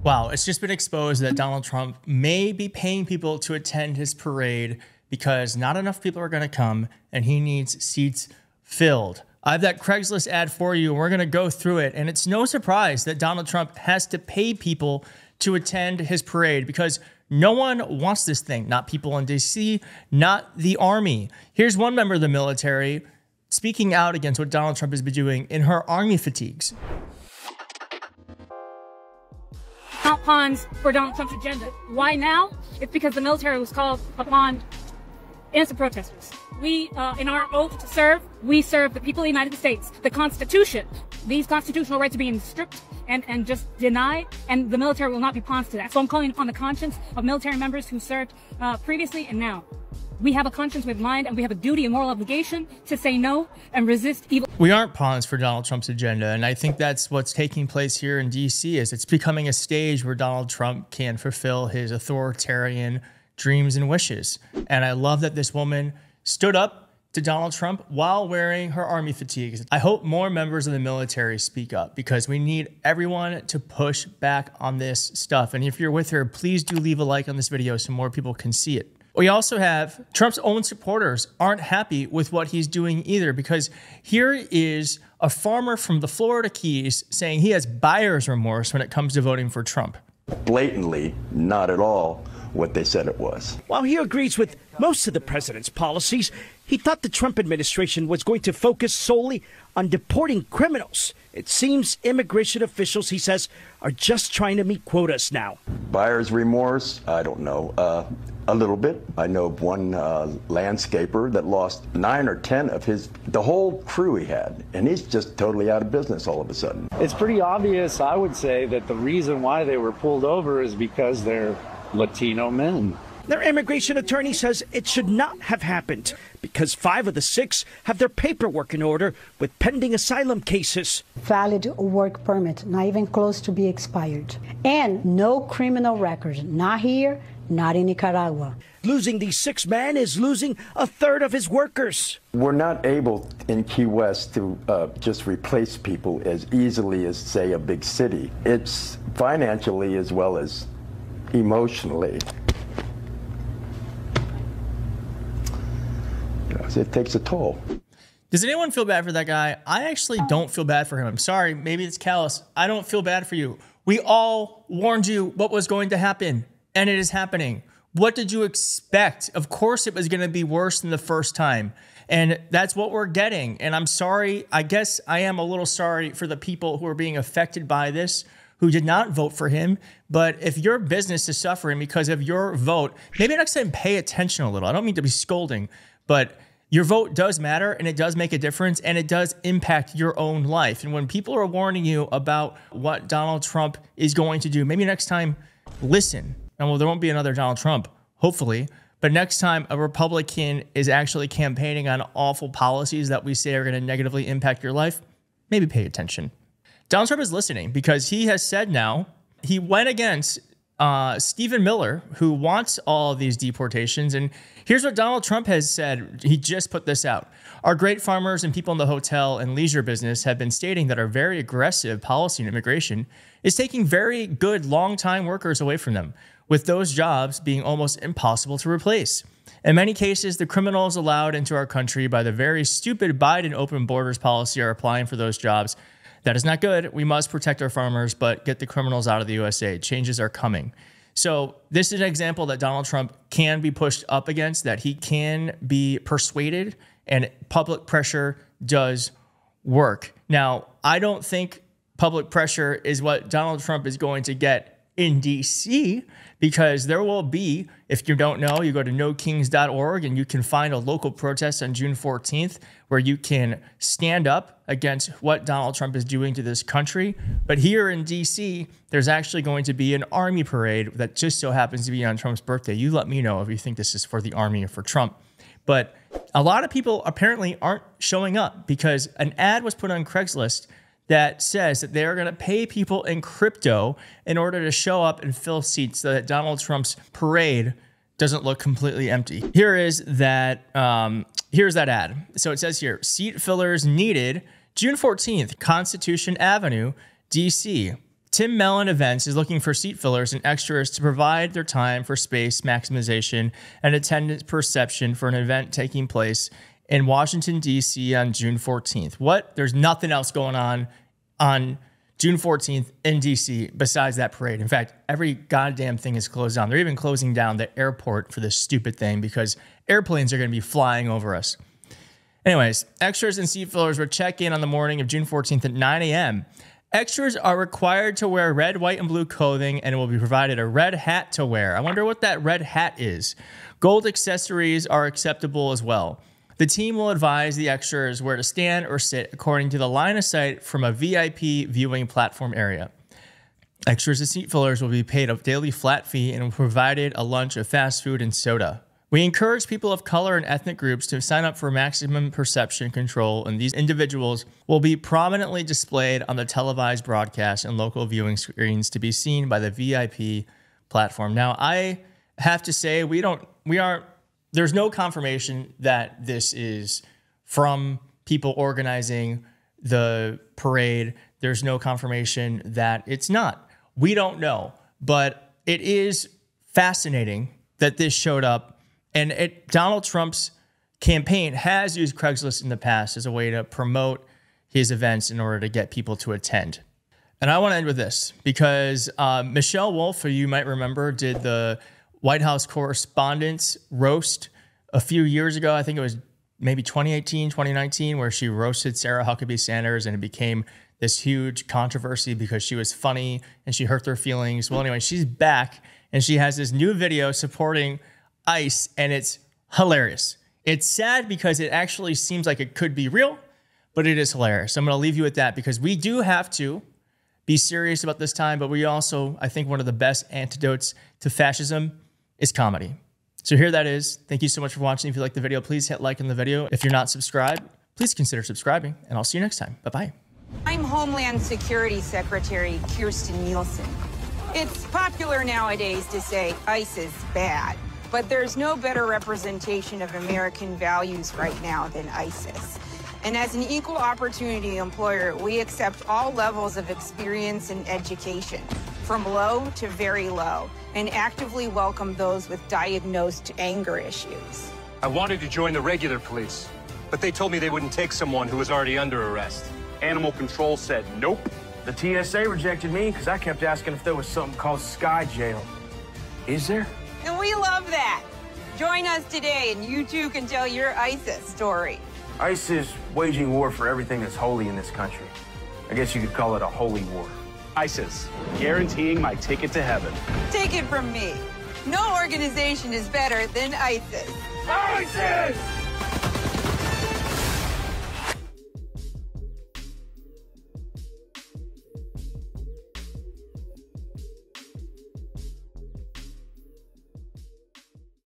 Wow, it's just been exposed that Donald Trump may be paying people to attend his parade because not enough people are going to come and he needs seats filled. I have that Craigslist ad for you, and we're going to go through it. And it's no surprise that Donald Trump has to pay people to attend his parade because no one wants this thing. Not people in D.C., not the army. Here's one member of the military speaking out against what Donald Trump has been doing in her army fatigues. Not pawns for Donald Trump's agenda. Why now? It's because the military was called upon innocent protesters. We, in our oath to serve, we serve the people of the United States. The Constitution, these constitutional rights are being stripped and just denied, and the military will not be pawns to that. So I'm calling upon the conscience of military members who served previously and now. We have a conscience, we have mind, and we have a duty and moral obligation to say no and resist evil. We aren't pawns for Donald Trump's agenda, and I think that's what's taking place here in D.C. is it's becoming a stage where Donald Trump can fulfill his authoritarian dreams and wishes. And I love that this woman stood up to Donald Trump while wearing her army fatigues. I hope more members of the military speak up because we need everyone to push back on this stuff. And if you're with her, please do leave a like on this video so more people can see it. We also have Trump's own supporters aren't happy with what he's doing either, because here is a farmer from the Florida Keys saying he has buyer's remorse when it comes to voting for Trump. Blatantly, not at all what they said it was. While he agrees with most of the president's policies, he thought the Trump administration was going to focus solely on deporting criminals. It seems immigration officials, he says, are just trying to meet quotas now. Buyer's remorse? I don't know. A little bit. I know of one landscaper that lost 9 or 10 of the whole crew he had, and he's just totally out of business all of a sudden. It's pretty obvious, I would say, that the reason why they were pulled over is because they're Latino men. Their immigration attorney says it should not have happened because 5 of the 6 have their paperwork in order with pending asylum cases. Valid work permit, not even close to be expired. And no criminal record, not here, not in Nicaragua. Losing these 6 men is losing 1/3 of his workers. We're not able in Key West to just replace people as easily as, say, a big city. It's financially as well as emotionally. It takes a toll. Does anyone feel bad for that guy? I actually don't feel bad for him. I'm sorry, maybe it's callous. I don't feel bad for you. We all warned you what was going to happen, and it is happening. What did you expect? Of course it was going to be worse than the first time, and that's what we're getting. And I'm sorry. I guess I am a little sorry for the people who are being affected by this, who did not vote for him. But if your business is suffering because of your vote, maybe next time pay attention a little. I don't mean to be scolding, but your vote does matter, and it does make a difference, and it does impact your own life. And when people are warning you about what Donald Trump is going to do, maybe next time listen. And well, there won't be another Donald Trump, hopefully. But next time a Republican is actually campaigning on awful policies that we say are going to negatively impact your life, maybe pay attention. Donald Trump is listening because he has said now, he went against Stephen Miller, who wants all of these deportations. And here's what Donald Trump has said. He just put this out. Our great farmers and people in the hotel and leisure business have been stating that our very aggressive policy in immigration is taking very good long-time workers away from them, with those jobs being almost impossible to replace. In many cases, the criminals allowed into our country by the very stupid Biden open borders policy are applying for those jobs. That is not good. We must protect our farmers, but get the criminals out of the USA. Changes are coming. So this is an example that Donald Trump can be pushed up against, that he can be persuaded, and public pressure does work. Now, I don't think public pressure is what Donald Trump is going to get in D.C., because there will be, if you don't know, you go to nokings.org and you can find a local protest on June 14th where you can stand up against what Donald Trump is doing to this country. But here in D.C., there's actually going to be an army parade that just so happens to be on Trump's birthday. You let me know if you think this is for the army or for Trump. But a lot of people apparently aren't showing up because an ad was put on Craigslist that says that they're going to pay people in crypto in order to show up and fill seats so that Donald Trump's parade doesn't look completely empty. Here's that ad. So it says here, seat fillers needed June 14th, Constitution Avenue, DC. Tim Mellon Events is looking for seat fillers and extras to provide their time for space maximization and attendance perception for an event taking place in Washington, D.C. on June 14th. What? There's nothing else going on June 14th in D.C. besides that parade. In fact, every goddamn thing is closed down. They're even closing down the airport for this stupid thing because airplanes are going to be flying over us. Anyways, extras and seat fillers will check in on the morning of June 14th at 9 a.m. Extras are required to wear red, white, and blue clothing and will be provided a red hat to wear. I wonder what that red hat is. Gold accessories are acceptable as well. The team will advise the extras where to stand or sit according to the line of sight from a VIP viewing platform area. Extras and seat fillers will be paid a daily flat fee and will be provided a lunch of fast food and soda. We encourage people of color and ethnic groups to sign up for maximum perception control, and these individuals will be prominently displayed on the televised broadcast and local viewing screens to be seen by the VIP platform. Now, I have to say, there's no confirmation that this is from people organizing the parade. There's no confirmation that it's not. We don't know, but it is fascinating that this showed up. And Donald Trump's campaign has used Craigslist in the past as a way to promote his events in order to get people to attend. And I want to end with this because Michelle Wolf, who you might remember, did the White House Correspondents' roast a few years ago. I think it was maybe 2018, 2019, where she roasted Sarah Huckabee Sanders, and it became this huge controversy because she was funny and she hurt their feelings. Well, anyway, she's back and she has this new video supporting ICE, and it's hilarious. It's sad because it actually seems like it could be real, but it is hilarious. I'm going to leave you with that because we do have to be serious about this time, but we also, I think one of the best antidotes to fascism is comedy. So here that is. Thank you so much for watching. If you liked the video, please hit like on the video. If you're not subscribed, please consider subscribing, and I'll see you next time. Bye-bye. I'm Homeland Security Secretary Kirstjen Nielsen. It's popular nowadays to say ICE is bad. But there's no better representation of American values right now than ISIS. And as an equal opportunity employer, we accept all levels of experience and education, from low to very low, and actively welcome those with diagnosed anger issues. I wanted to join the regular police, but they told me they wouldn't take someone who was already under arrest. Animal Control said nope. The TSA rejected me because I kept asking if there was something called Sky Jail. Is there? And we love that. Join us today and you too can tell your ISIS story. ICE is waging war for everything that's holy in this country. I guess you could call it a holy war. ISIS, guaranteeing my ticket to heaven. Take it from me. No organization is better than ISIS. ISIS!